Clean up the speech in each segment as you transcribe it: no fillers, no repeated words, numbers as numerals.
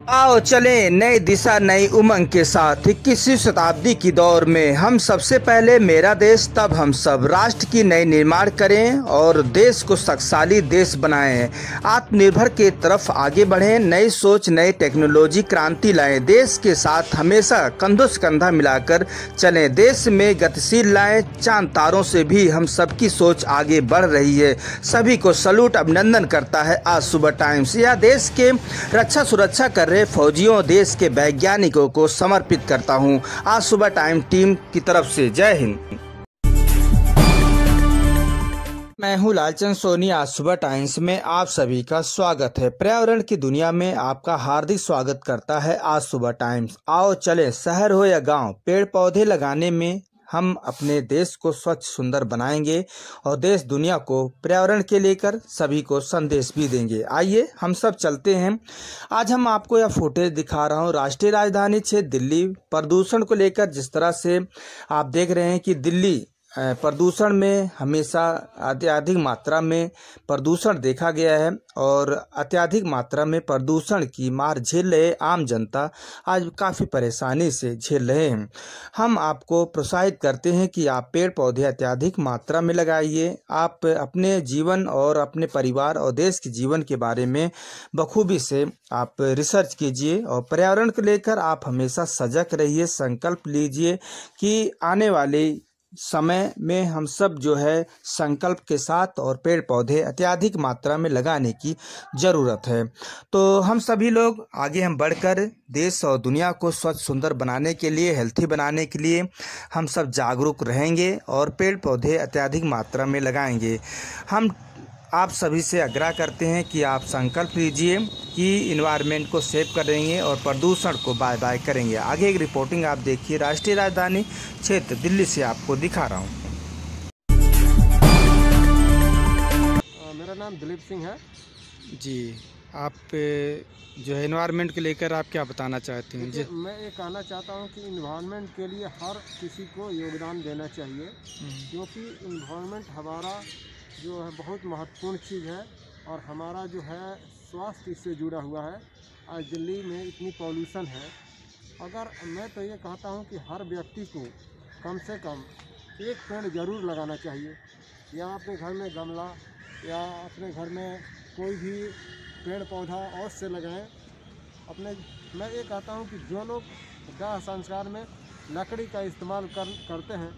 आओ चलें नई दिशा नई उमंग के साथ 21वीं शताब्दी की दौर में हम सबसे पहले मेरा देश तब हम सब राष्ट्र की नई निर्माण करें और देश को शक्तिशाली देश बनाएं। आत्मनिर्भर के तरफ आगे बढ़ें, नई सोच नई टेक्नोलॉजी क्रांति लाएं, देश के साथ हमेशा कंधों से कंधा मिलाकर चलें, देश में गतिशील लाएं। चांद तारों से भी हम सबकी सोच आगे बढ़ रही है। सभी को सलूट अभिनंदन करता है आज सुबह टाइम्स। यह देश के रक्षा सुरक्षा कर फौजियों देश के वैज्ञानिकों को समर्पित करता हूं। आज सुबह टाइम टीम की तरफ से जय हिंद। मैं हूं लालचंद सोनी। आज सुबह टाइम्स में आप सभी का स्वागत है। पर्यावरण की दुनिया में आपका हार्दिक स्वागत करता है आज सुबह टाइम्स। आओ चले शहर हो या गांव, पेड़ पौधे लगाने में हम अपने देश को स्वच्छ सुंदर बनाएंगे और देश दुनिया को पर्यावरण के लेकर सभी को संदेश भी देंगे। आइए हम सब चलते हैं। आज हम आपको यह फुटेज दिखा रहा हूँ राष्ट्रीय राजधानी क्षेत्र दिल्ली प्रदूषण को लेकर। जिस तरह से आप देख रहे हैं कि दिल्ली प्रदूषण में हमेशा अत्यधिक मात्रा में प्रदूषण देखा गया है और अत्यधिक मात्रा में प्रदूषण की मार झेल रहे आम जनता आज काफ़ी परेशानी से झेल रहे हैं। हम आपको प्रोत्साहित करते हैं कि आप पेड़ पौधे अत्यधिक मात्रा में लगाइए। आप अपने जीवन और अपने परिवार और देश के जीवन के बारे में बखूबी से आप रिसर्च कीजिए और पर्यावरण को लेकर आप हमेशा सजग रहिए। संकल्प लीजिए कि आने वाले समय में हम सब जो है संकल्प के साथ और पेड़ पौधे अत्यधिक मात्रा में लगाने की ज़रूरत है। तो हम सभी लोग आगे हम बढ़कर देश और दुनिया को स्वच्छ सुंदर बनाने के लिए, हेल्थी बनाने के लिए हम सब जागरूक रहेंगे और पेड़ पौधे अत्यधिक मात्रा में लगाएंगे। हम आप सभी से आग्रह करते हैं कि आप संकल्प लीजिए कि इन्वायरमेंट को सेव करेंगे और प्रदूषण को बाय बाय करेंगे। आगे एक रिपोर्टिंग आप देखिए राष्ट्रीय राजधानी क्षेत्र दिल्ली से आपको दिखा रहा हूँ। मेरा नाम दिलीप सिंह है जी। आप जो है इन्वायरमेंट को लेकर आप क्या बताना चाहते हैं? जी, मैं ये कहना चाहता हूँ कि इन्वायरमेंट के लिए हर किसी को योगदान देना चाहिए, क्योंकि इन्वायरमेंट हमारा जो है बहुत महत्वपूर्ण चीज़ है और हमारा जो है स्वास्थ्य इससे जुड़ा हुआ है। आज दिल्ली में इतनी पॉल्यूशन है, अगर मैं तो ये कहता हूँ कि हर व्यक्ति को कम से कम एक पेड़ ज़रूर लगाना चाहिए, या अपने घर में गमला या अपने घर में कोई भी पेड़ पौधा अवश्य से लगाएं। मैं ये कहता हूँ कि जो लोग दाह संस्कार में लकड़ी का इस्तेमाल करते हैं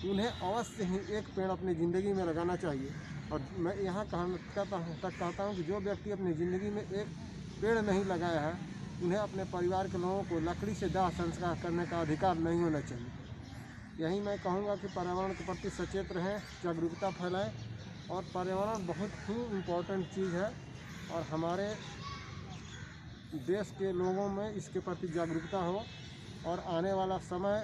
उन्हें अवश्य ही एक पेड़ अपनी ज़िंदगी में लगाना चाहिए। और मैं यहाँ कहता हूँ कि जो व्यक्ति अपनी ज़िंदगी में एक पेड़ नहीं लगाया है उन्हें अपने परिवार के लोगों को लकड़ी से दाह संस्कार करने का अधिकार नहीं होना चाहिए। यही मैं कहूँगा कि पर्यावरण के प्रति सचेत रहें, जागरूकता फैलाएं और पर्यावरण बहुत ही इम्पोर्टेंट चीज़ है और हमारे देश के लोगों में इसके प्रति जागरूकता हो और आने वाला समय।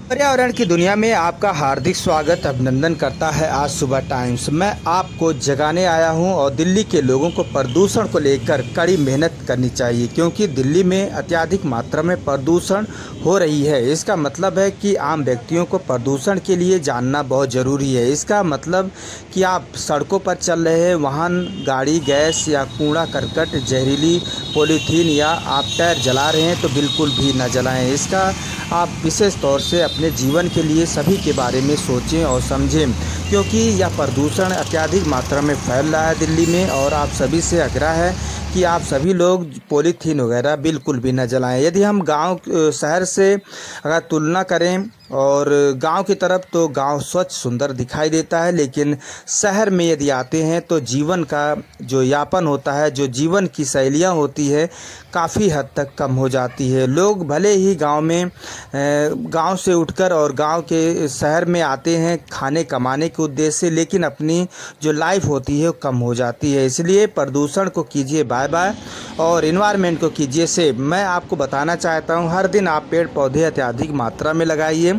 पर्यावरण की दुनिया में आपका हार्दिक स्वागत अभिनंदन करता है आज सुबह टाइम्स। मैं आपको जगाने आया हूं और दिल्ली के लोगों को प्रदूषण को लेकर कड़ी मेहनत करनी चाहिए, क्योंकि दिल्ली में अत्यधिक मात्रा में प्रदूषण हो रही है। इसका मतलब है कि आम व्यक्तियों को प्रदूषण के लिए जानना बहुत ज़रूरी है। इसका मतलब कि आप सड़कों पर चल रहे हैं, वाहन गाड़ी गैस या कूड़ा करकट जहरीली पॉलीथीन या आप टायर जला रहे हैं तो बिल्कुल भी न जलाएं। इसका आप विशेष तौर से अपने जीवन के लिए सभी के बारे में सोचें और समझें, क्योंकि यह प्रदूषण अत्यधिक मात्रा में फैल रहा है दिल्ली में। और आप सभी से आग्रह है कि आप सभी लोग पॉलीथीन वगैरह बिल्कुल भी न जलाएं। यदि हम गांव शहर से अगर तुलना करें और गांव की तरफ तो गांव स्वच्छ सुंदर दिखाई देता है, लेकिन शहर में यदि आते हैं तो जीवन का जो यापन होता है, जो जीवन की शैलियाँ होती है काफ़ी हद तक कम हो जाती है। लोग भले ही गांव से उठकर और गांव के शहर में आते हैं खाने कमाने के उद्देश्य से, लेकिन अपनी जो लाइफ होती है वो कम हो जाती है। इसलिए प्रदूषण को कीजिए बाय बाय और इन्वायरमेंट को कीजिए सेव। मैं आपको बताना चाहता हूँ हर दिन आप पेड़ पौधे अत्यधिक मात्रा में लगाइए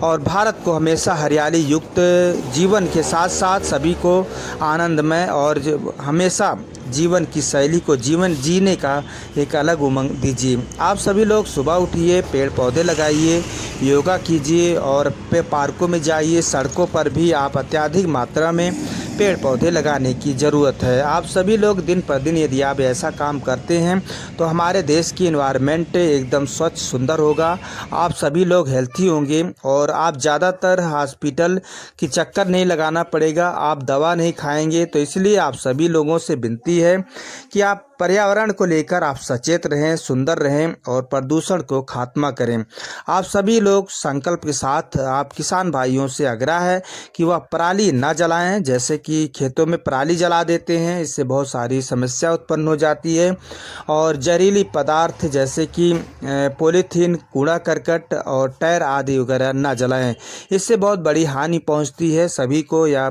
और भारत को हमेशा हरियाली युक्त जीवन के साथ साथ सभी को आनंदमय और हमेशा जीवन की शैली को जीवन जीने का एक अलग उमंग दीजिए। आप सभी लोग सुबह उठिए, पेड़ पौधे लगाइए, योगा कीजिए और पार्कों में जाइए। सड़कों पर भी आप अत्यधिक मात्रा में पेड़ पौधे लगाने की ज़रूरत है। आप सभी लोग दिन पर दिन यदि आप ऐसा काम करते हैं तो हमारे देश की एनवायरनमेंट एकदम स्वच्छ सुंदर होगा, आप सभी लोग हेल्थी होंगे और आप ज़्यादातर हॉस्पिटल की चक्कर नहीं लगाना पड़ेगा, आप दवा नहीं खाएंगे। तो इसलिए आप सभी लोगों से विनती है कि आप पर्यावरण को लेकर आप सचेत रहें, सुंदर रहें और प्रदूषण को खात्मा करें। आप सभी लोग संकल्प के साथ आप किसान भाइयों से आग्रह है कि वह पराली ना जलाएं, जैसे कि खेतों में पराली जला देते हैं, इससे बहुत सारी समस्या उत्पन्न हो जाती है। और जहरीली पदार्थ जैसे कि पॉलीथीन, कूड़ा करकट और टायर आदि वगैरह ना जलाएं, इससे बहुत बड़ी हानि पहुंचती है सभी को, या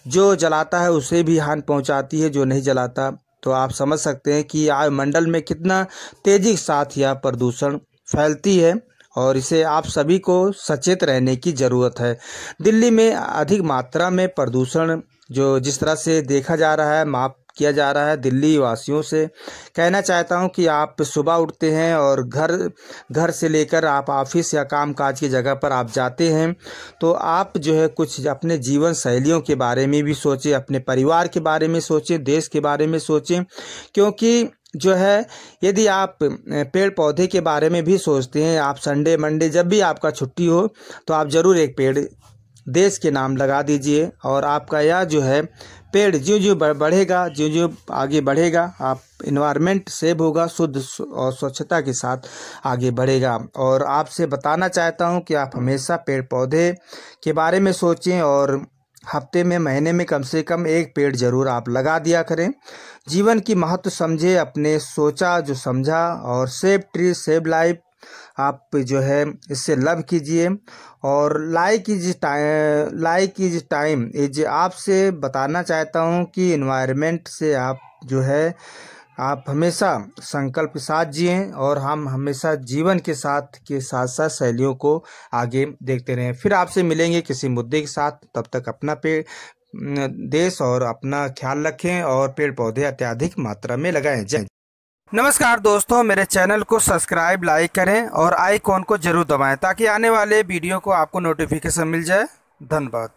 जो जलाता है उसे भी हानि पहुंचाती है, जो नहीं जलाता। तो आप समझ सकते हैं कि वायुमंडल में कितना तेजी के साथ यह प्रदूषण फैलती है और इसे आप सभी को सचेत रहने की ज़रूरत है। दिल्ली में अधिक मात्रा में प्रदूषण जो जिस तरह से देखा जा रहा है, माप किया जा रहा है, दिल्ली वासियों से कहना चाहता हूं कि आप सुबह उठते हैं और घर से लेकर आप ऑफिस या कामकाज की जगह पर आप जाते हैं, तो आप कुछ अपने जीवन शैलियों के बारे में भी सोचें, अपने परिवार के बारे में सोचें, देश के बारे में सोचें। क्योंकि यदि आप पेड़ पौधे के बारे में भी सोचते हैं, आप संडे मंडे जब भी आपका छुट्टी हो तो आप ज़रूर एक पेड़ देश के नाम लगा दीजिए। और आपका यह पेड़ जो बढ़ेगा, जो आगे बढ़ेगा, आप इन्वायरमेंट सेव होगा, शुद्ध और स्वच्छता के साथ आगे बढ़ेगा। और आपसे बताना चाहता हूं कि आप हमेशा पेड़ पौधे के बारे में सोचें और हफ्ते में, महीने में कम से कम एक पेड़ जरूर आप लगा दिया करें। जीवन की महत्व समझे, अपने समझा और सेव ट्री सेव लाइफ आप इससे लव कीजिए। और लाइक इज टाइम इज आपसे बताना चाहता हूं कि इन्वायरमेंट से आप हमेशा संकल्प के साथ जिएं और हम हमेशा जीवन के साथ साथ शैलियों को आगे देखते रहें। फिर आपसे मिलेंगे किसी मुद्दे के साथ, तब तक अपना देश और अपना ख्याल रखें और पेड़ पौधे अत्यधिक मात्रा में लगाएं। जय। नमस्कार दोस्तों, मेरे चैनल को सब्सक्राइब, लाइक करें और आइकॉन को जरूर दबाएं ताकि आने वाले वीडियो को आपको नोटिफिकेशन मिल जाए। धन्यवाद।